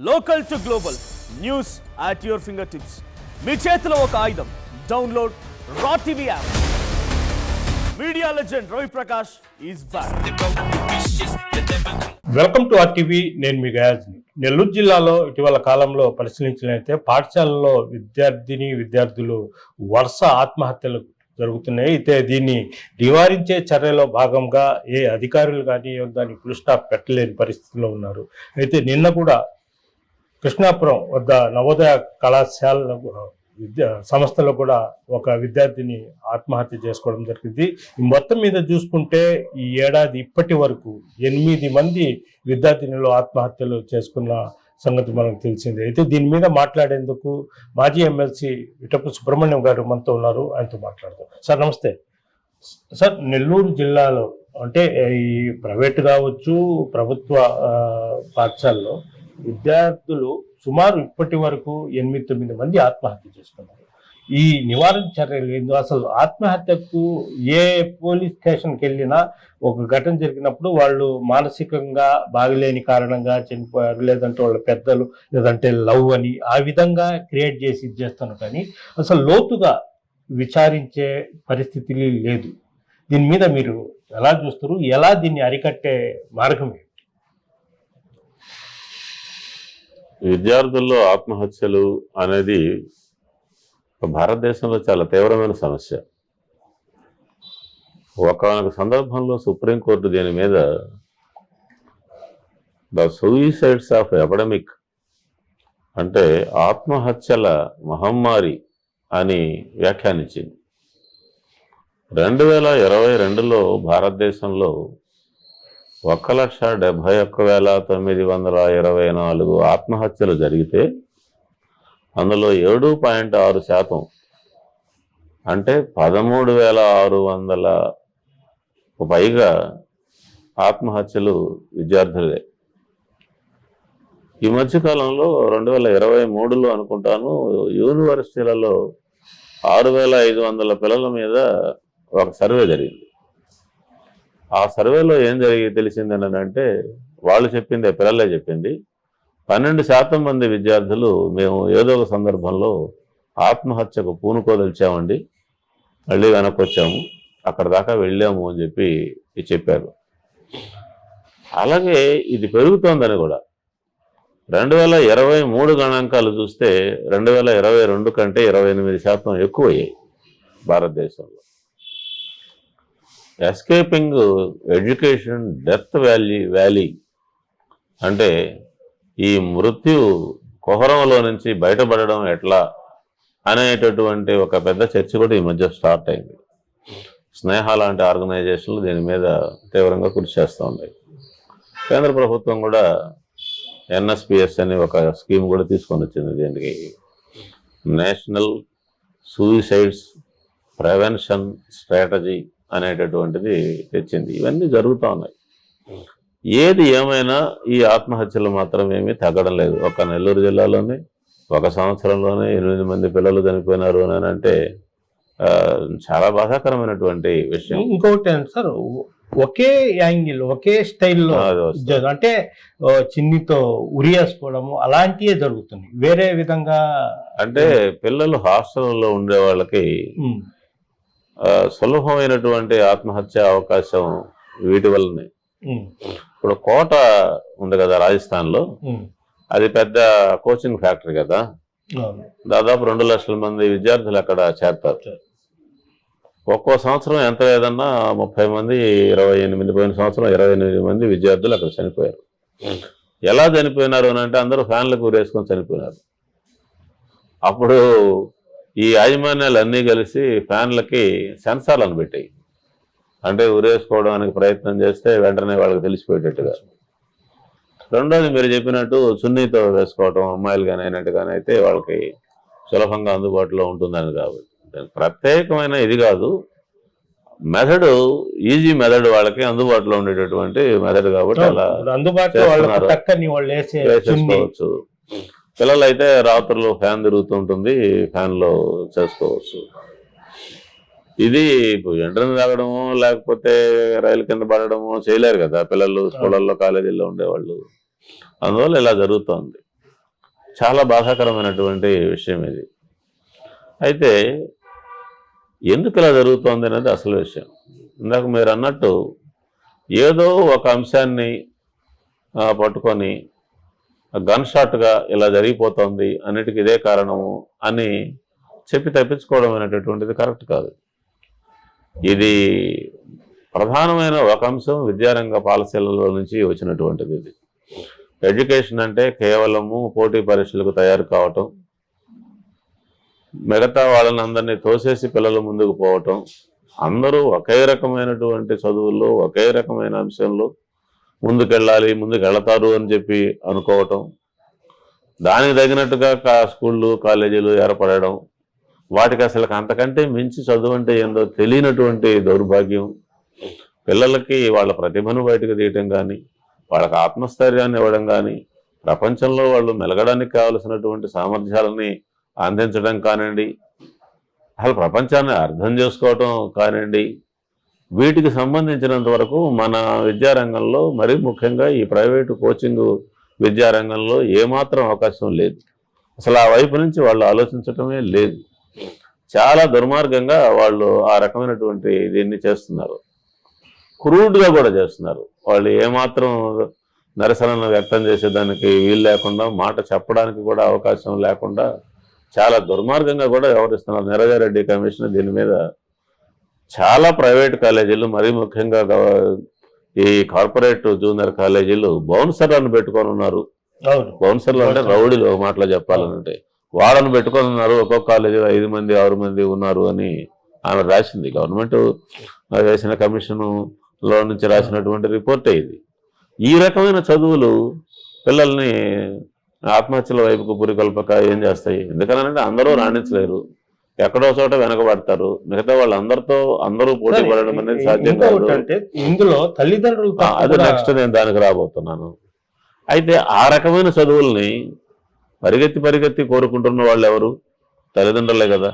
Local to global news at your fingertips. మీ చేతిలో ఒక ఆయుధం. Download raw TV app. Media legend Ravi Prakash is back. Welcome to RTV. నేను మీ గయాజ్ని. నెల్లూరు జిల్లాలో ఇటీవల కాలంలో పరిశీలించినట్లయితే పాఠశాలలో విద్యార్థులు వరుస ఆత్మహత్యలు జరుగుతున్నాయి. అయితే దీన్ని నివారించే చర్యలో భాగంగా ఏ అధికారులు కానీ దానికి ఫుల్ స్టాప్ పెట్టలేని పరిస్థితిలో ఉన్నారు. అయితే నిన్న కూడా కృష్ణాపురం వద్ద నవోదయ కళాశాల సంస్థలో కూడా ఒక విద్యార్థిని ఆత్మహత్య చేసుకోవడం జరిగింది. ఈ మొత్తం మీద చూసుకుంటే ఈ ఏడాది ఇప్పటి వరకు 8 మంది విద్యార్థినులు ఆత్మహత్యలు చేసుకున్న సంగతి మనకు తెలిసిందే. అయితే దీని మీద మాట్లాడేందుకు మాజీ ఎమ్మెల్సీ ఇటపు సుబ్రహ్మణ్యం గారు మనతో ఉన్నారు. ఆయనతో మాట్లాడదాం. సార్ నమస్తే. సార్, నెల్లూరు జిల్లాలో అంటే ఈ ప్రైవేట్ కావచ్చు, ప్రభుత్వ పాఠశాలలో విద్యార్థులు సుమారు ఇప్పటి వరకు 8-9 మంది ఆత్మహత్య చేసుకున్నారు. ఈ నివారణ చర్యలు ఏందో, అసలు ఆత్మహత్యకు ఏ పోలీస్ స్టేషన్కి వెళ్ళినా ఒక ఘటన జరిగినప్పుడు వాళ్ళు మానసికంగా బాగలేని కారణంగా చనిపోయారు, లేదంటే వాళ్ళ పెద్దలు, లేదంటే లవ్ అని ఆ విధంగా క్రియేట్ చేసి చేస్తాను. కానీ అసలు లోతుగా విచారించే పరిస్థితి లేదు. దీని మీద మీరు ఎలా చూస్తారు? ఎలా దీన్ని అరికట్టే మార్గం ఏంటి? విద్యార్థుల్లో ఆత్మహత్యలు అనేది భారతదేశంలో చాలా తీవ్రమైన సమస్య. ఒకనొక సందర్భంలో సుప్రీంకోర్టు దీని మీద ద సూయిసైడ్స్ ఆఫ్ ఎపిడమిక్ అంటే ఆత్మహత్యల మహమ్మారి అని వ్యాఖ్యానించింది. 2022లో భారతదేశంలో 1,71,924 ఆత్మహత్యలు జరిగితే అందులో 7.6% అంటే 13,600 పైగా ఆత్మహత్యలు విద్యార్థులే. ఈ మధ్యకాలంలో 2023లో అనుకుంటాను యూనివర్సిటీలలో 6,500 పిల్లల మీద ఒక సర్వే జరిగింది. ఆ సర్వేలో ఏం తెలిసింది అంటే, వాళ్ళు చెప్పింది, పిల్లలే చెప్పింది, 12% మంది విద్యార్థులు మేము ఏదో ఒక సందర్భంలో ఆత్మహత్యకు పూనుకోదలిచామండి, మళ్ళీ వెనక్కి వచ్చాము, అక్కడ దాకా వెళ్ళాము అని చెప్పారు. అలాగే ఇది పెరుగుతోందని కూడా 2023 గణాంకాలు చూస్తే 2022 కంటే 28% ఎక్కువయ్యాయి భారతదేశంలో. ఎస్కేపింగ్ ఎడ్యుకేషన్ డెత్ వ్యాలీ అంటే ఈ మృత్యు కుహరంలో నుంచి బయటపడడం ఎట్లా అనేటటువంటి ఒక పెద్ద చర్చ కూడా ఈ మధ్య స్టార్ట్ అయింది. స్నేహ లాంటి ఆర్గనైజేషన్లు దీని మీద తీవ్రంగా కృషి చేస్తూ ఉన్నాయి. కేంద్ర ప్రభుత్వం కూడా NSPS అని ఒక స్కీమ్ కూడా తీసుకొని వచ్చింది. దీనికి నేషనల్ సూయిసైడ్స్ ప్రివెన్షన్ స్ట్రాటజీ అనేటటువంటిది తెచ్చింది. ఇవన్నీ జరుగుతూ ఉన్నాయి. ఏది ఏమైనా ఈ ఆత్మహత్యలు మాత్రం ఏమీ తగ్గడం లేదు. ఒక నెల్లూరు జిల్లాలోనే 1 సంవత్సరంలోనే 8 మంది పిల్లలు చనిపోయినారు అని అంటే చాలా బాధాకరమైనటువంటి విషయం. ఇంకొకటి సార్, ఒకే యాంగిల్, ఒకే స్టైల్లో అంటే చిన్నితో ఉరియేసుకోవడము అలాంటివే జరుగుతుంది. వేరే విధంగా అంటే పిల్లలు హాస్టల్లో ఉండే వాళ్ళకి సులభమైనటువంటి ఆత్మహత్య అవకాశం వీటి వల్లనే. ఇప్పుడు కోట ఉంది కదా రాజస్థాన్లో, అది పెద్ద కోచింగ్ ఫ్యాక్టరీ కదా, దాదాపు 2 లక్షల మంది విద్యార్థులు అక్కడ చేరతారు. ఒక్కో సంవత్సరం ఎంత లేదన్నా 30 మంది, 28 పోయిన సంవత్సరం 28 మంది విద్యార్థులు అక్కడ చనిపోయారు. ఎలా చనిపోయినారు అని అంటే అందరూ ఫ్యాన్లకు ఊరేసుకొని చనిపోయినారు. అప్పుడు ఈ యాజమాన్యాలు అన్నీ కలిసి ఫ్యాన్లకి సెన్సార్లను పెట్టాయి. అంటే ఉరేసుకోవడానికి ప్రయత్నం చేస్తే వెంటనే వాళ్ళకి తెలిసిపోయేటట్టుగా. రెండోది మీరు చెప్పినట్టు చున్నీతో వేసుకోవటం, అమ్మాయిలు కానీ అయినట్టు కానీ అయితే వాళ్ళకి సులభంగా అందుబాటులో ఉంటుందని. కాబట్టి ప్రత్యేకమైన ఇది కాదు, మెథడ్ ఈజీ మెథడ్, వాళ్ళకి అందుబాటులో ఉండేటటువంటి మెథడ్ కాబట్టి అలా చేసుకోవచ్చు. పిల్లలు అయితే రాత్రులు ఫ్యాన్ తిరుగుతూ ఉంటుంది, ఫ్యాన్లో చేసుకోవచ్చు. ఇది ఎంట్రన్స్ తాగడము లేకపోతే రైలు కింద పడడము చేయలేరు కదా పిల్లలు, స్కూళ్ళల్లో కాలేజీల్లో ఉండేవాళ్ళు. అందువల్ల ఇలా జరుగుతోంది. చాలా బాధాకరమైనటువంటి విషయం ఇది. అయితే ఎందుకు ఇలా జరుగుతోంది అనేది అసలు విషయం. ఇందాక మీరు అన్నట్టు ఏదో ఒక అంశాన్ని పట్టుకొని గన్ షాట్గా ఇలా జరిగిపోతుంది, అన్నిటికీ ఇదే కారణము అని చెప్పి తప్పించుకోవడం అనేటటువంటిది కరెక్ట్ కాదు. ఇది ప్రధానమైన ఒక అంశం విద్యారంగ పాలసీలలో నుంచి వచ్చినటువంటిది. ఇది ఎడ్యుకేషన్ అంటే కేవలము పోటీ పరీక్షలకు తయారు కావటం, మిగతా వాళ్ళని అందరినీ తోసేసి పిల్లలు ముందుకు పోవటం, అందరూ ఒకే రకమైనటువంటి చదువుల్లో ఒకే రకమైన అంశంలో ముందుకెళ్తారు అని చెప్పి అనుకోవటం, దానికి తగినట్టుగా స్కూళ్ళు కాలేజీలు ఏర్పడడం, వాటికి అసలు అంతకంటే మించి చదువు అంటే ఏందో తెలియనటువంటి దౌర్భాగ్యం, పిల్లలకి వాళ్ళ ప్రతిభను బయటకు తీయటం కానీ, వాళ్ళకి ఆత్మస్థైర్యాన్ని ఇవ్వడం కానీ, ప్రపంచంలో వాళ్ళు మెలగడానికి కావలసినటువంటి సామర్థ్యాలని అందించడం కానివ్వండి, అసలు ప్రపంచాన్ని అర్థం చేసుకోవటం కానివ్వండి, వీటికి సంబంధించినంత వరకు మన విద్యారంగంలో మరీ ముఖ్యంగా ఈ ప్రైవేటు కోచింగ్ విద్యారంగంలో ఏమాత్రం అవకాశం లేదు. అసలు ఆ వైపు నుంచి వాళ్ళు ఆలోచించటమే లేదు. చాలా దుర్మార్గంగా వాళ్ళు ఆ రకమైనటువంటి దీన్ని చేస్తున్నారు, క్రూడ్గా కూడా చేస్తున్నారు. వాళ్ళు ఏమాత్రం నిరసనను వ్యక్తం చేసేదానికి వీలు లేకుండా, మాట చెప్పడానికి కూడా అవకాశం లేకుండా చాలా దుర్మార్గంగా కూడా వ్యవహరిస్తున్నారు. నిరజారెడ్డి కమిషన్ దీని మీద చాలా ప్రైవేట్ కాలేజీలు, మరీ ముఖ్యంగా ఈ కార్పొరేట్ జూనియర్ కాలేజీలు బౌన్సర్లను పెట్టుకొని ఉన్నారు. బౌన్సర్లు అంటే రౌడీలు మాటలో చెప్పాలంటే వాళ్ళను పెట్టుకొని ఉన్నారు. ఒక్కొక్క కాలేజీలో 5 మంది 6 మంది ఉన్నారు అని ఆమె రాసింది. గవర్నమెంట్ వేసిన కమిషన్లో నుంచి రాసినటువంటి రిపోర్టే ఇది. ఈ రకమైన చదువులు పిల్లల్ని ఆత్మహత్యల వైపుకు పురికొల్పక ఏం చేస్తాయి? ఎందుకనంటే అందరూ రాణించలేరు, ఎక్కడో చోట వెనకబడతారు. మిగతా వాళ్ళందరితో అందరూ పోటీ పడడం అనేది సాధ్యం కాదు. ఇందులో తల్లిదండ్రులు అది నెక్స్ట్ నేను దానికి రాబోతున్నాను. అయితే ఆ రకమైన చదువుల్ని పరిగెత్తి కోరుకుంటున్న వాళ్ళు ఎవరు? తల్లిదండ్రులే కదా.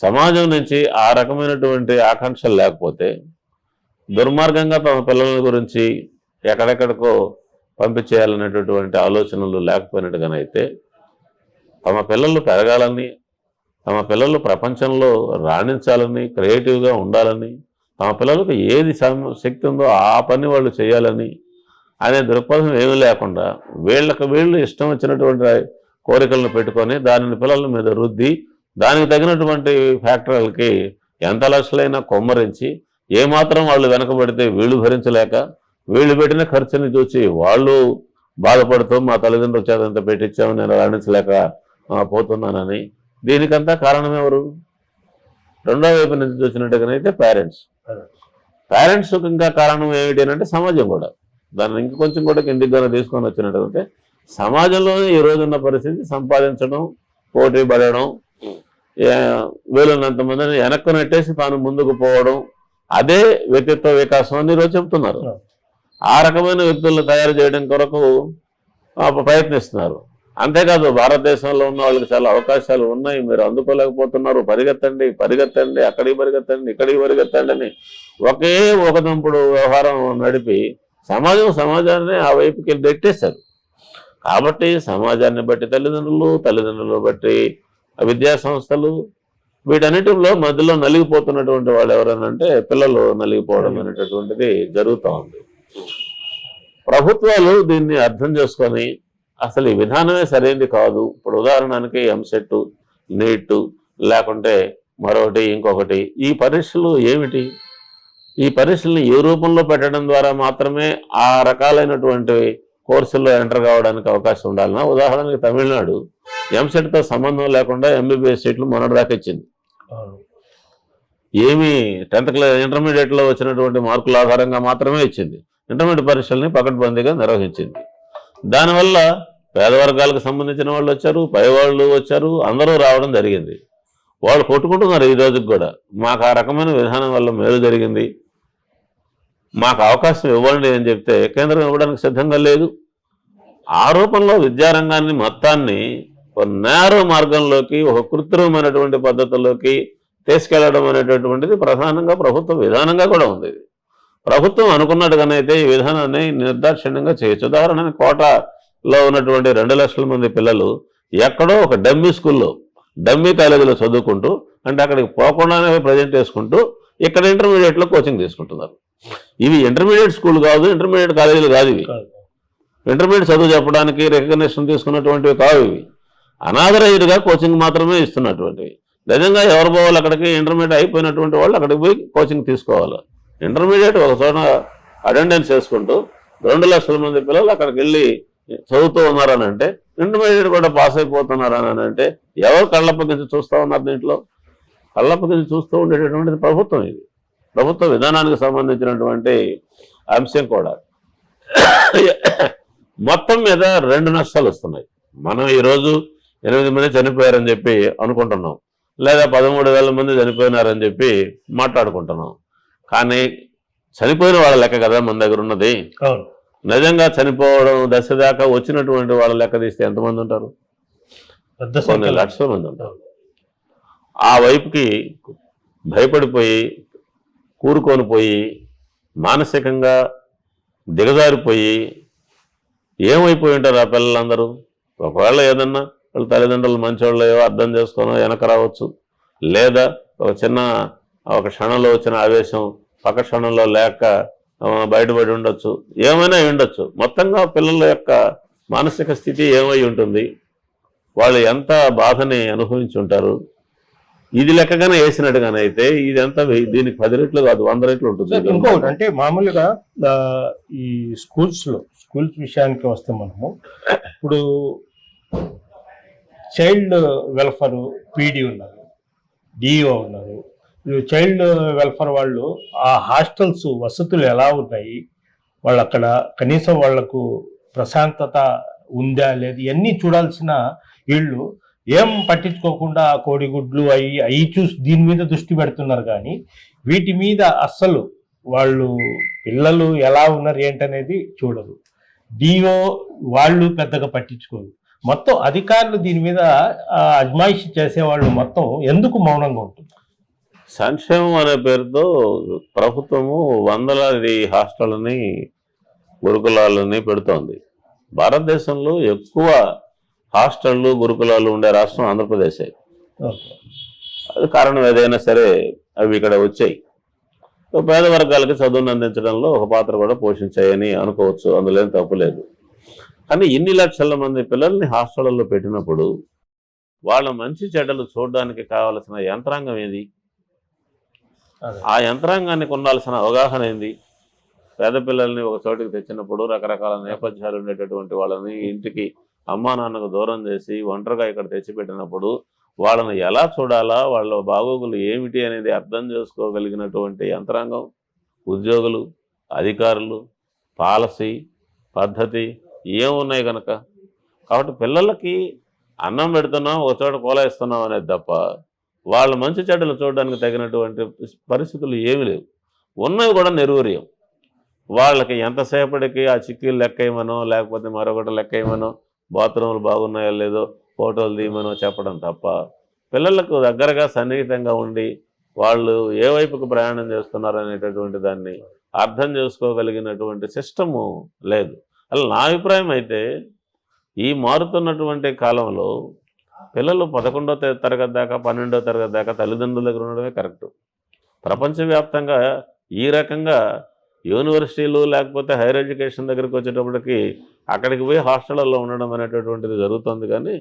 సమాజం నుంచి ఆ రకమైనటువంటి ఆకాంక్షలు లేకపోతే, దుర్మార్గంగా తమ పిల్లల గురించి ఎక్కడెక్కడికో పంపించేయాలనేటటువంటి ఆలోచనలు లేకపోయినట్టుగానైతే, తమ పిల్లలు పెరగాలని, తమ పిల్లలు ప్రపంచంలో రాణించాలని, క్రియేటివ్గా ఉండాలని, తమ పిల్లలకు ఏది శక్తి ఉందో ఆ పని వాళ్ళు చేయాలని అనే దృక్పథం ఏమీ లేకుండా వీళ్ళు ఇష్టం వచ్చినటువంటి కోరికలను పెట్టుకొని దానిని పిల్లల మీద రుద్ది, దానికి తగినటువంటి ఫ్యాక్టరీలకి ఎంత లక్షలైనా కొమ్మరించి, ఏమాత్రం వాళ్ళు వెనకబడితే వీళ్ళు భరించలేక వీళ్ళు పెట్టిన ఖర్చుని చూసి వాళ్ళు బాధపడుతూ మా తల్లిదండ్రుల చేత ఎంత పెట్టించామని నేను రాణించలేక పోతున్నానని. దీనికంతా కారణం ఎవరు? రెండో వైపు నుంచి చూసినట్టుగానైతే పేరెంట్స్ ఇంకా కారణం ఏమిటి అంటే సమాజం కూడా. దాన్ని ఇంకొంచెం కూడా కిందికి తీసుకొని వచ్చినట్టు సమాజంలోనే ఈ రోజున్న పరిస్థితి సంపాదించడం, పోటీ పడడం, వీళ్ళనంతమందిని వెనక్కు నెట్టేసి తాను ముందుకు పోవడం, అదే వ్యక్తిత్వ వికాసం అని ఈరోజు చెప్తున్నారు. ఆ రకమైన వ్యక్తులను తయారు చేయడం కొరకు ప్రయత్నిస్తున్నారు. అంతేకాదు భారతదేశంలో ఉన్న వాళ్ళకి చాలా అవకాశాలు ఉన్నాయి, మీరు అందుకోలేకపోతున్నారు, పరిగెత్తండి అక్కడికి పరిగెత్తండి ఇక్కడికి పరిగెత్తండి అని ఒకే ఒక దంపుడు వ్యవహారం నడిపి సమాజాన్ని ఆ వైపుకి నెట్టేశారు. కాబట్టి సమాజాన్ని బట్టి తల్లిదండ్రులు బట్టి విద్యా సంస్థలు, వీటన్నిటిలో మధ్యలో నలిగిపోతున్నటువంటి వాళ్ళు ఎవరనంటే పిల్లలు నలిగిపోవడం అనేటటువంటిది జరుగుతూ ఉంది. ప్రభుత్వాలు దీన్ని అర్థం చేసుకొని అసలు ఈ విధానమే సరైనది కాదు. ఇప్పుడు ఉదాహరణకి ఎంసెట్, నీట్, లేకుంటే మరొకటి ఇంకొకటి, ఈ పరీక్షలు ఏమిటి? ఈ పరీక్షల్ని ఏ రూపంలో పెట్టడం ద్వారా మాత్రమే ఆ రకాలైనటువంటి కోర్సుల్లో ఎంటర్ కావడానికి అవకాశం ఉండాలన్నా? ఉదాహరణకి తమిళనాడు ఎంసెట్తో సంబంధం లేకుండా ఎంబీబీఎస్ సీట్లు మొన్నటిదాకా ఇచ్చింది. ఏమి 10th క్లాస్ ఇంటర్మీడియట్లో వచ్చినటువంటి మార్కుల ఆధారంగా మాత్రమే ఇచ్చింది. ఇంటర్మీడియట్ పరీక్షల్ని పకడ్బందీగా నిర్వహించింది. దానివల్ల పేదవర్గాలకు సంబంధించిన వాళ్ళు వచ్చారు, పైవాళ్ళు వచ్చారు, అందరూ రావడం జరిగింది. వాళ్ళు కొట్టుకుంటున్నారు ఈ రోజుకి కూడా, మాకు ఆ రకమైన విధానం వల్ల మేలు జరిగింది, మాకు అవకాశం ఇవ్వండి అని చెప్తే కేంద్రం ఇవ్వడానికి సిద్ధంగా లేదు. ఆ రూపంలో విద్యారంగాన్ని మొత్తాన్ని ఒక నేరో మార్గంలోకి, ఒక కృత్రిమమైనటువంటి పద్ధతుల్లోకి తీసుకెళ్లడం అనేటటువంటిది ప్రధానంగా ప్రభుత్వ విధానంగా కూడా ఉంది. ప్రభుత్వం అనుకున్నట్టుగానైతే ఈ విధానాన్ని నిర్దాక్షిణ్యంగా చేయొచ్చు. ఉదాహరణకి కోటాలో ఉన్నటువంటి 2 లక్షల మంది పిల్లలు ఎక్కడో ఒక డమ్మీ స్కూల్లో డమ్మీ కాలేజీలో చదువుకుంటూ, అంటే అక్కడికి పోకుండానే ప్రజెంట్ చేసుకుంటూ ఇక్కడ ఇంటర్మీడియట్లో కోచింగ్ తీసుకుంటున్నారు. ఇవి ఇంటర్మీడియట్ స్కూల్ కాదు, ఇంటర్మీడియట్ కాలేజీలు కాదు, ఇవి ఇంటర్మీడియట్ చదువు చెప్పడానికి రికగ్నిషన్ తీసుకున్నటువంటివి కావు. ఇవి అనాథరైజ్డ్గా కోచింగ్ మాత్రమే ఇస్తున్నటువంటివి. నిజంగా ఎవరు పోవాలి అక్కడికి? ఇంటర్మీడియట్ అయిపోయినటువంటి వాళ్ళు అక్కడికి పోయి కోచింగ్ తీసుకోవాలి. ఇంటర్మీడియట్ ఒక చోట అటెండెన్స్ చేసుకుంటూ 2 లక్షల మంది పిల్లలు అక్కడికి వెళ్ళి చదువుతూ ఉన్నారని అంటే, ఇంటర్మీడియట్ కూడా పాస్ అయిపోతున్నారని అంటే ఎవరు కళ్ళప్పగించి చూస్తూ ఉన్నారు? దీంట్లో కళ్ళప్పగించి చూస్తూ ఉండేటటువంటిది ప్రభుత్వం. ఇది ప్రభుత్వ విధానానికి సంబంధించినటువంటి అంశం కూడా. మొత్తం మీద 2 నష్టాలు వస్తున్నాయి. మనం ఈరోజు 8 మంది చనిపోయారని చెప్పి అనుకుంటున్నాం, లేదా 13,000 మంది చనిపోయినారని చెప్పి మాట్లాడుకుంటున్నాం. కానీ చనిపోయిన వాళ్ళ లెక్క కదా మన దగ్గర ఉన్నది. నిజంగా చనిపోవడం దశ దాకా వచ్చినటువంటి వాళ్ళ లెక్క తీస్తే ఎంతమంది ఉంటారు? కొన్ని లక్షల మంది ఉంటారు. ఆ వైపుకి భయపడిపోయి, కూరుకొని పోయి, మానసికంగా దిగజారిపోయి ఏమైపోయి ఉంటారు ఆ పిల్లలందరూ? ఒకవేళ ఏదన్నా వాళ్ళ తల్లిదండ్రులు మంచివాళ్ళు అర్థం చేసుకోనో వెనక రావచ్చు, లేదా ఒక క్షణంలో వచ్చిన ఆవేశం పక్క క్షణంలో లేక బయటపడి ఉండొచ్చు, ఏమైనా ఉండొచ్చు. మొత్తంగా పిల్లల యొక్క మానసిక స్థితి ఏమై ఉంటుంది, వాళ్ళు ఎంత బాధని అనుభవించి ఉంటారు. ఇది లెక్కగానే వేసినట్టుగానే అయితే ఇదంతా దీనికి 10 రెట్లు కాదు, 100 రెట్లు ఉంటుంది. ఇంకొకటి అంటే మామూలుగా ఈ స్కూల్స్ విషయానికి వస్తే మనము ఇప్పుడు చైల్డ్ వెల్ఫేర్ పీడీ ఉన్నారు, డిఓ ఉన్నారు. చైల్డ్ వెల్ఫేర్ వాళ్ళు ఆ హాస్టల్స్ వసతులు ఎలా ఉన్నాయి, వాళ్ళు అక్కడ కనీసం వాళ్లకు ప్రశాంతత ఉందా లేదు, ఇవన్నీ చూడాల్సిన వీళ్ళు ఏం పట్టించుకోకుండా కోడిగుడ్లు అవి చూసి దీని మీద దృష్టి పెడుతున్నారు. కానీ వీటి మీద అస్సలు వాళ్ళు పిల్లలు ఎలా ఉన్నారు ఏంటనేది చూడరు. డిఓ వాళ్ళు పెద్దగా పట్టించుకోరు. మొత్తం అధికారులు దీని మీద అజమాయిషి చేసేవాళ్ళు మొత్తం ఎందుకు మౌనంగా ఉంటుంది? సంక్షేమం అనే పేరుతో ప్రభుత్వము వందలాది హాస్టళ్ళని, గురుకులాలని పెడుతోంది. భారతదేశంలో ఎక్కువ హాస్టళ్ళు, గురుకులాలు ఉండే రాష్ట్రం ఆంధ్రప్రదేశే. అది కారణం ఏదైనా సరే అవి ఇక్కడ వచ్చాయి. పేద వర్గాలకి చదువును అందించడంలో ఒక పాత్ర కూడా పోషించాయని అనుకోవచ్చు, అందులో ఏం తప్పులేదు. కానీ ఇన్ని లక్షల మంది పిల్లల్ని హాస్టళ్లలో పెట్టినప్పుడు వాళ్ళ మంచి చెడ్డలు చూడడానికి కావలసిన యంత్రాంగం ఏది? ఆ యంత్రాంగానికి ఉండాల్సిన అవగాహన ఏంది? పేద పిల్లల్ని ఒక చోటికి తెచ్చినప్పుడు రకరకాల నేపథ్యాలు ఉండేటటువంటి వాళ్ళని ఇంటికి అమ్మా నాన్నకు దూరం చేసి ఒంటరిగా ఇక్కడ తెచ్చిపెట్టినప్పుడు వాళ్ళని ఎలా చూడాలా, వాళ్ళ బాగోగులు ఏమిటి అనేది అర్థం చేసుకోగలిగినటువంటి యంత్రాంగం, ఉద్యోగులు, అధికారులు, పాలసీ, పద్ధతి ఏమున్నాయి కనుక. కాబట్టి పిల్లలకి అన్నం పెడుతున్నాం, ఒక చోట కోలాయిస్తున్నాం అనేది తప్ప వాళ్ళ మంచి చెడ్డలు చూడడానికి తగినటువంటి పరిస్థితులు ఏమీ లేవు. ఉన్నవి కూడా నిర్వీర్యం. వాళ్ళకి ఎంతసేపటికి ఆ చిక్కీలు లెక్కేయమనో, లేకపోతే మరొకటి లెక్కేయమనో, బాత్రూములు బాగున్నాయో లేదో ఫోటోలు తీయమనో చెప్పడం తప్ప పిల్లలకు దగ్గరగా సన్నిహితంగా ఉండి వాళ్ళు ఏ వైపుకు ప్రయాణం చేస్తున్నారు అనేటటువంటి దాన్ని అర్థం చేసుకోగలిగినటువంటి సిస్టము లేదు. అలా నా అభిప్రాయం అయితే ఈ మారుతున్నటువంటి కాలంలో పిల్లలు 11వ తరగతి దాకా 12వ తరగతి దాకా తల్లిదండ్రుల దగ్గర ఉండడమే కరెక్టు. ప్రపంచవ్యాప్తంగా ఈ రకంగా యూనివర్సిటీలు లేకపోతే హైయర్ ఎడ్యుకేషన్ దగ్గరికి వచ్చేటప్పటికి అక్కడికి పోయి హాస్టళ్లలో ఉండడం అనేటటువంటిది జరుగుతుంది. కానీ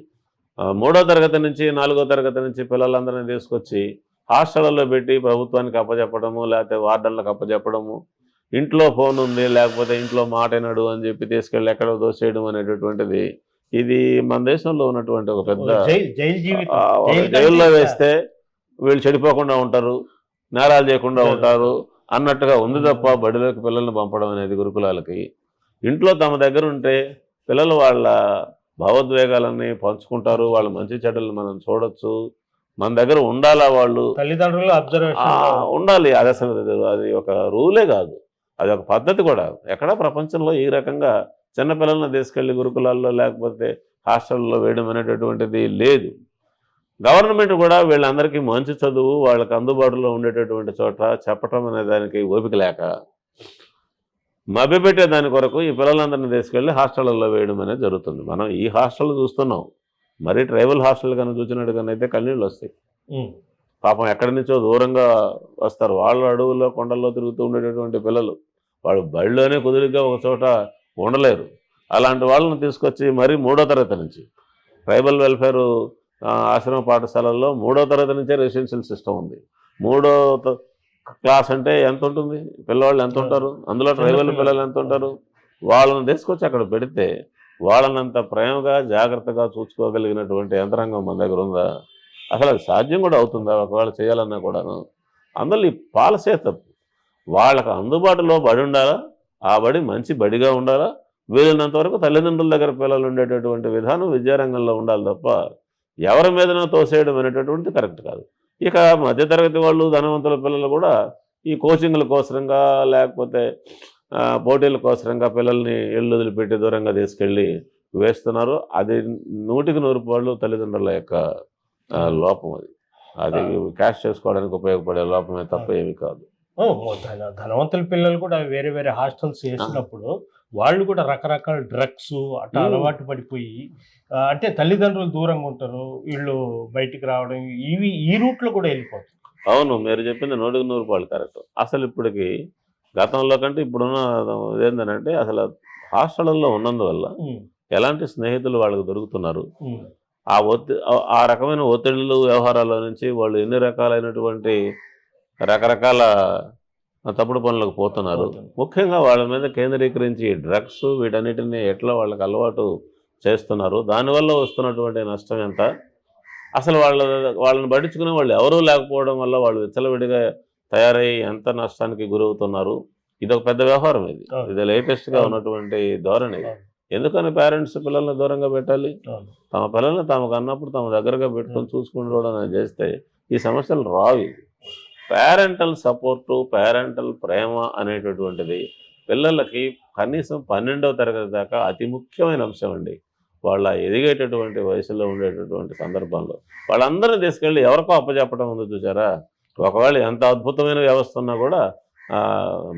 3వ తరగతి నుంచి 4వ తరగతి నుంచి పిల్లలందరినీ తీసుకొచ్చి హాస్టళ్లలో పెట్టి ప్రభుత్వానికి అప్పచెప్పడము, లేకపోతే వార్డన్లకు అప్పచెప్పడము, ఇంట్లో ఫోన్ ఉంది లేకపోతే ఇంట్లో మాట వినడు అని చెప్పి తీసుకెళ్ళి ఎక్కడో దోసేయడం అనేటటువంటిది ఇది మన దేశంలో ఉన్నటువంటి ఒక పెద్ద జైల్లో వేస్తే వీళ్ళు చెడిపోకుండా ఉంటారు, నేరాలు చేయకుండా ఉంటారు అన్నట్టుగా ఉంది తప్ప బడిలోకి పిల్లల్ని పంపడం అనేది గురుకులాలకి. ఇంట్లో తమ దగ్గర ఉంటే పిల్లలు వాళ్ళ భావోద్వేగాలని పంచుకుంటారు, వాళ్ళ మంచి చెడ్డలు మనం చూడొచ్చు, మన దగ్గర ఉండాలా, వాళ్ళు తల్లిదండ్రులు అబ్జర్వేషన్ ఉండాలి. అది అసలు అది ఒక రూలే కాదు, అది ఒక పద్ధతి కూడా. ఎక్కడా ప్రపంచంలో ఈ రకంగా చిన్నపిల్లలను తీసుకెళ్లి గురుకులాల్లో లేకపోతే హాస్టల్లో వేయడం అనేటటువంటిది లేదు. గవర్నమెంట్ కూడా వీళ్ళందరికీ మంచి చదువు వాళ్ళకి అందుబాటులో ఉండేటటువంటి చోట చెప్పటం అనే దానికి ఓపిక లేక మభ్యపెట్టే దాని కొరకు ఈ పిల్లలందరినీ తీసుకెళ్లి హాస్టళ్లలో వేయడం అనేది జరుగుతుంది. మనం ఈ హాస్టల్ చూస్తున్నాం, మరీ ట్రైబల్ హాస్టల్ కన్నా చూసినట్టు కన్నా అయితే కన్నీళ్ళు వస్తాయి. పాపం ఎక్కడి నుంచో దూరంగా వస్తారు, వాళ్ళు అడవుల్లో కొండల్లో తిరుగుతూ ఉండేటటువంటి పిల్లలు, వాళ్ళు బడిలోనే కుదురుగా ఒక చోట ఉండలేరు. అలాంటి వాళ్ళని తీసుకొచ్చి మరీ 3వ తరగతి నుంచి ట్రైబల్ వెల్ఫేర్ ఆశ్రమ పాఠశాలల్లో 3వ తరగతి నుంచే రెసిడెన్షియల్ సిస్టమ్ ఉంది. 3వ క్లాస్ అంటే ఎంత ఉంటుంది, పిల్లవాళ్ళు ఎంత ఉంటారు, అందులో ట్రైబల్ పిల్లలు ఎంత ఉంటారు, వాళ్ళని తీసుకొచ్చి అక్కడ పెడితే వాళ్ళనంత ప్రేమగా జాగ్రత్తగా చూసుకోగలిగినటువంటి యంత్రాంగం మన దగ్గర ఉందా? అసలు అది సాధ్యం కూడా అవుతుందా ఒకవేళ చేయాలన్నా కూడాను? అందులో ఈ పాలసీ తప్పు. వాళ్ళకు అందుబాటులో బడి ఉండాలా, ఆ బడి మంచి బడిగా ఉండాలా, వీలైనంత వరకు తల్లిదండ్రుల దగ్గర పిల్లలు ఉండేటటువంటి విధానం విద్యారంగంలో ఉండాలి తప్ప ఎవరి మీదనో తోసేయడం అనేటటువంటిది కరెక్ట్ కాదు. ఇక మధ్యతరగతి వాళ్ళు, ధనవంతుల పిల్లలు కూడా ఈ కోచింగ్ల కోసరంగా లేకపోతే పోటీల కోసరంగా పిల్లల్ని ఇళ్ళు వదిలిపెట్టి దూరంగా తీసుకెళ్ళి వేస్తున్నారు. అది 100% తల్లిదండ్రుల యొక్క లోపం. అది క్యాష్ చేసుకోవడానికి ఉపయోగపడే లోపమే తప్ప ఏమి కాదు. ధనవంతుల పిల్లలు కూడా వేరే వేరే హాస్టల్స్ వేసినప్పుడు వాళ్ళు కూడా రకరకాల డ్రగ్స్ అట్లా అలవాటు పడిపోయి అంటే తల్లిదండ్రులు దూరంగా ఉంటారు, వీళ్ళు బయటికి రావడం ఈ రూట్లో కూడా వెళ్ళిపోతారు. అవును, మీరు చెప్పింది 100% కరెక్ట్. అసలు ఇప్పటికి గతంలో కంటే ఇప్పుడున్న ఏంటంటే అసలు హాస్టల్లో ఉన్నందువల్ల ఎలాంటి స్నేహితులు వాళ్ళకు దొరుకుతున్నారు, ఆ రకమైన ఒత్తిళ్ళు వ్యవహారాల నుంచి వాళ్ళు ఎన్ని రకాలైనటువంటి రకరకాల తప్పుడు పనులకు పోతున్నారు. ముఖ్యంగా వాళ్ళ మీద కేంద్రీకరించి డ్రగ్స్ వీటన్నిటిని ఎట్లా వాళ్ళకి అలవాటు చేస్తున్నారు, దానివల్ల వస్తున్నటువంటి నష్టం ఎంత, అసలు వాళ్ళని పట్టించుకునే వాళ్ళు ఎవరూ లేకపోవడం వల్ల వాళ్ళు విచ్చలవిడిగా తయారయ్యి ఎంత నష్టానికి గురవుతున్నారు. ఇదొక పెద్ద వ్యవహారం. ఇది లేటెస్ట్గా ఉన్నటువంటి ధోరణి. ఎందుకని పేరెంట్స్ పిల్లల్ని దూరంగా పెట్టాలి? తమ పిల్లల్ని తమకు అన్నప్పుడు తమ దగ్గరగా పెట్టుకొని చూసుకుంటూ చేస్తే ఈ సమస్యలు రావు. పేరెంటల్ సపోర్టు, పేరెంటల్ ప్రేమ అనేటటువంటిది పిల్లలకి కనీసం 12వ తరగతి దాకా అతి ముఖ్యమైన అంశం అండి. వాళ్ళ ఎదిగేటటువంటి వయసులో ఉండేటటువంటి సందర్భంలో వాళ్ళందరినీ తీసుకెళ్ళి ఎవరికో అప్పచెప్పడం ఉందో చూసారా? ఒకవేళ ఎంత అద్భుతమైన వ్యవస్థ ఉన్నా కూడా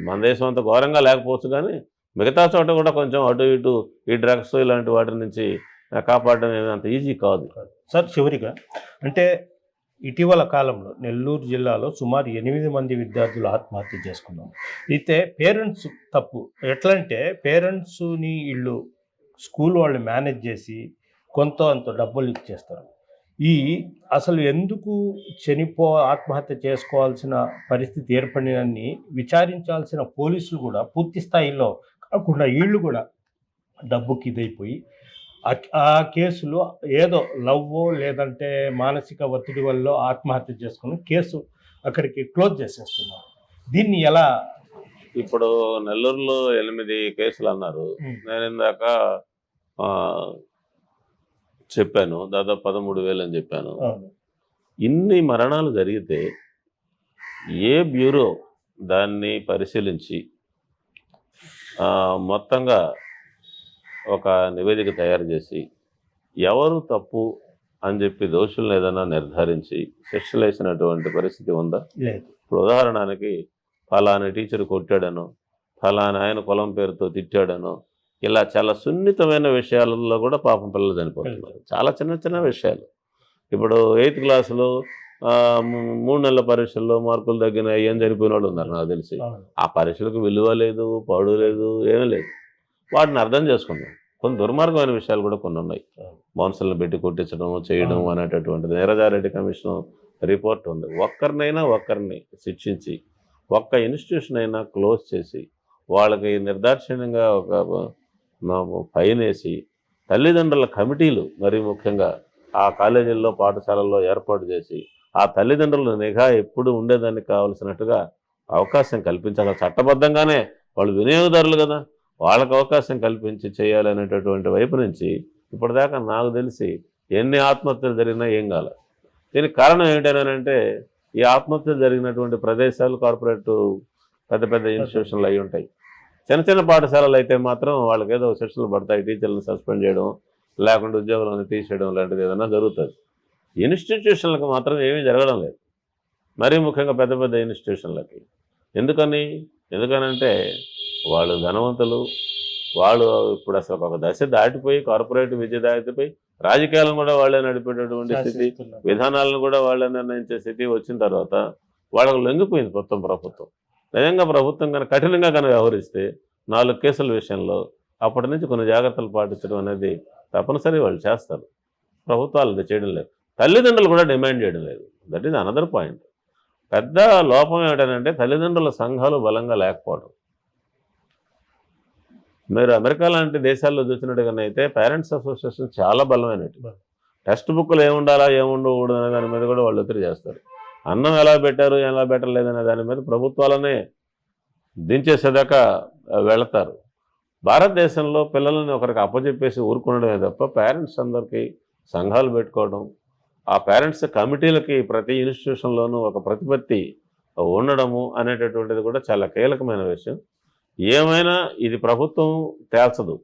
మన దేశం అంత ఘోరంగా లేకపోవచ్చు, కానీ మిగతా చోట కూడా కొంచెం అటు ఇటు ఈ డ్రగ్స్ ఇలాంటి వాటి నుంచి కాపాడడం ఏమి అంత ఈజీ కాదు. సార్, చివరిగా అంటే ఇటీవల కాలంలో నెల్లూరు జిల్లాలో సుమారు 8 మంది విద్యార్థులు ఆత్మహత్య చేసుకున్నారు. అయితే పేరెంట్స్ తప్పు. ఎట్లా అంటే పేరెంట్స్ని వీళ్ళు స్కూల్ వాళ్ళు మేనేజ్ చేసి అంత డబ్బులు ఇచ్చేస్తారు. అసలు ఎందుకు ఆత్మహత్య చేసుకోవాల్సిన పరిస్థితి ఏర్పడినని విచారించాల్సిన పోలీసులు కూడా పూర్తి స్థాయిలో కాకుండా వీళ్ళు కూడా డబ్బుకి ఇదైపోయి ఆ కేసులో ఏదో లవ్వో లేదంటే మానసిక ఒత్తిడి వల్ల ఆత్మహత్య చేసుకుని కేసు అక్కడికి క్లోజ్ చేసేస్తున్నారు. దీన్ని ఎలా? ఇప్పుడు నెల్లూరులో 8 కేసులు అన్నారు. నేను ఇందాక చెప్పాను, దాదాపు 13,000 అని చెప్పాను. ఇన్ని మరణాలు జరిగితే ఏ బ్యూరో దాన్ని పరిశీలించి మొత్తంగా ఒక నివేదిక తయారు చేసి ఎవరు తప్పు అని చెప్పి దోషులను ఏదైనా నిర్ధారించి శిక్షలు వేసినటువంటి పరిస్థితి ఉందా? లేదు. ఇప్పుడు ఉదాహరణకి ఫలానా టీచర్ కొట్టాడనో, ఫలానా ఆయన కులం పేరుతో తిట్టాడనో, ఇలా చాలా సున్నితమైన విషయాలలో కూడా పాపం పిల్లలు చనిపోతున్నారు. చాలా చిన్న చిన్న విషయాలు. ఇప్పుడు 8th క్లాసులో 3 నెలల పరీక్షల్లో మార్కులు తగ్గిన ఏం చనిపోయిన వాళ్ళు ఉన్నారు నాకు తెలిసి. ఆ పరీక్షలకు విలువ లేదు, పాడు లేదు, ఏమీ లేదు. వాటిని అర్థం చేసుకున్నాం. కొన్ని దుర్మార్గమైన విషయాలు కూడా కొన్ని ఉన్నాయి. మనుషులను పెట్టి కొట్టించడం చేయడం అనేటటువంటిది నీరజారెడ్డి కమిషన్ రిపోర్ట్ ఉంది. ఒక్కరిని శిక్షించి ఒక్క ఇన్స్టిట్యూషన్ అయినా క్లోజ్ చేసి వాళ్ళకి నిర్దాక్షిణ్యంగా ఒక ఫైన్ వేసి తల్లిదండ్రుల కమిటీలు మరీ ముఖ్యంగా ఆ కాలేజీల్లో పాఠశాలల్లో ఏర్పాటు చేసి ఆ తల్లిదండ్రుల నిఘా ఎప్పుడు ఉండేదానికి కావలసినట్టుగా అవకాశం కల్పించాలి. చట్టబద్ధంగానే వాళ్ళు వినియోగదారులు కదా, వాళ్ళకు అవకాశం కల్పించి చేయాలనేటటువంటి వైపు నుంచి ఇప్పటిదాకా నాకు తెలిసి ఎన్ని ఆత్మహత్యలు జరిగినా ఏం కాలే. దీనికి కారణం ఏంటంటే ఈ ఆత్మహత్యలు జరిగినటువంటి ప్రదేశాలు కార్పొరేట్ పెద్ద పెద్ద ఇన్స్టిట్యూషన్లు అయి ఉంటాయి. చిన్న చిన్న పాఠశాలలు అయితే మాత్రం వాళ్ళకి ఏదో శిక్షలు పడతాయి, టీచర్లను సస్పెండ్ చేయడం లేకుంటే ఉద్యోగులను తీసేయడం లాంటిది ఏదైనా జరుగుతుంది. ఇన్స్టిట్యూషన్లకు మాత్రం ఏమీ జరగడం లేదు, మరీ ముఖ్యంగా పెద్ద పెద్ద ఇన్స్టిట్యూషన్లకి. ఎందుకనంటే వాళ్ళు ధనవంతులు, వాళ్ళు ఇప్పుడు అసలు ఒక దశ దాటిపోయి కార్పొరేట్ విద్య దాటిపోయి రాజకీయాలను కూడా వాళ్ళే నడిపేటటువంటి స్థితి, విధానాలను కూడా వాళ్ళే నిర్ణయించే స్థితి వచ్చిన తర్వాత వాళ్ళకు లొంగిపోయింది మొత్తం ప్రభుత్వం. నిజంగా ప్రభుత్వం కనుక కఠినంగా కనుక వ్యవహరిస్తే 4 కేసుల విషయంలో అప్పటి నుంచి కొన్ని జాగ్రత్తలు పాటించడం అనేది తప్పనిసరి వాళ్ళు చేస్తారు. ప్రభుత్వాలు అది చేయడం లేదు, తల్లిదండ్రులు కూడా డిమాండ్ చేయడం లేదు. That is another point. పెద్ద లోపం ఏమిటంటే తల్లిదండ్రుల సంఘాలు బలంగా లేకపోవడం. మీరు అమెరికా లాంటి దేశాల్లో చూసినట్టుగానైతే పేరెంట్స్ అసోసియేషన్ చాలా బలమైనట్టు. టెక్స్ట్ బుక్లు ఏముండాలా ఏముండకూడదు అనే దాని మీద కూడా వాళ్ళు ఒత్తిడి చేస్తారు. అన్నం ఎలా పెట్టారు ఎలా పెట్టలేదనే దాని మీద ప్రభుత్వాలనే దించేసేదాకా వెళతారు. భారతదేశంలో పిల్లలని ఒకరికి అప్పచెప్పేసి ఊరుకునడమే తప్ప పేరెంట్స్ అందరికీ సంఘాలు పెట్టుకోవడం, ఆ పేరెంట్స్ కమిటీలకి ప్రతి ఇన్స్టిట్యూషన్లోనూ ఒక ప్రతిపత్తి ఉండడము అనేటటువంటిది కూడా చాలా కీలకమైన విషయం. ఏమైనా ఇది ప్రభుత్వం తేల్చదు,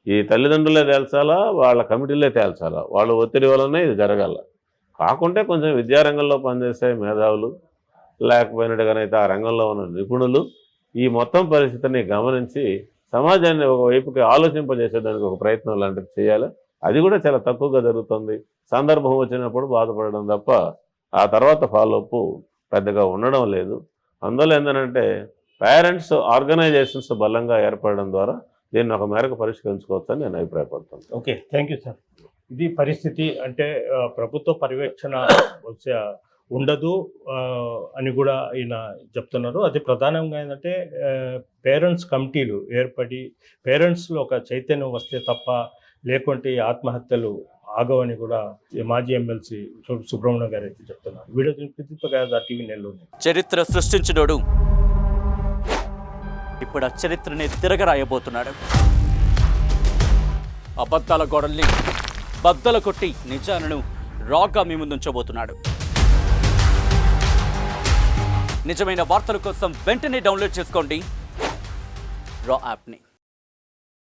ఈ తల్లిదండ్రులే తేల్చాలా, వాళ్ళ కమిటీలే తేల్చాలా, వాళ్ళ ఒత్తిడి వల్లనే ఇది జరగాల. కాకుంటే కొంచెం విద్యారంగంలో పనిచేసే మేధావులు లేకపోయినట్టుగానైతే ఆ రంగంలో ఉన్న నిపుణులు ఈ మొత్తం పరిస్థితిని గమనించి సమాజాన్ని ఒకవైపుకి ఆలోచింపజేసేదానికి ఒక ప్రయత్నం లాంటిది చేయాలి. అది కూడా చాలా తక్కువగా జరుగుతుంది. సందర్భం వచ్చినప్పుడు బాధపడడం తప్ప ఆ తర్వాత ఫాలోఅప్ పెద్దగా ఉండడం లేదు. అందువల్ల ఏంటంటే పేరెంట్స్ ఆర్గనైజేషన్స్ బలంగా ఏర్పడడం ద్వారా దీన్ని ఒక మేరకు పరిష్కరించుకోవచ్చని నేను అభిప్రాయపడుతున్నాను. Okay, thank you sir. ఇది పరిస్థితి. అంటే ప్రభుత్వ పర్యవేక్షణ ఉండదు అని కూడా ఈయన చెప్తున్నారు. అది ప్రధానంగా ఏంటంటే పేరెంట్స్ కమిటీలు ఏర్పడి పేరెంట్స్లో ఒక చైతన్యం వస్తే తప్ప లేకుంటే ఆత్మహత్యలు ఆగవని కూడా మాజీ ఎమ్మెల్సీ సుబ్రహ్మణ్యం గారు అయితే చెప్తున్నారు. Video TV Nellore. చరిత్ర సృష్టించినోడు ఇప్పుడు ఆ చరిత్రని తిరగరాయబోతున్నాడు. అబద్ధాల గోడల్ని బద్దలు కొట్టి నిజాలను రాగా మీ ముందుంచబోతున్నాడు. నిజమైన వార్తల కోసం వెంటనే డౌన్లోడ్ చేసుకోండి రా యాప్ని.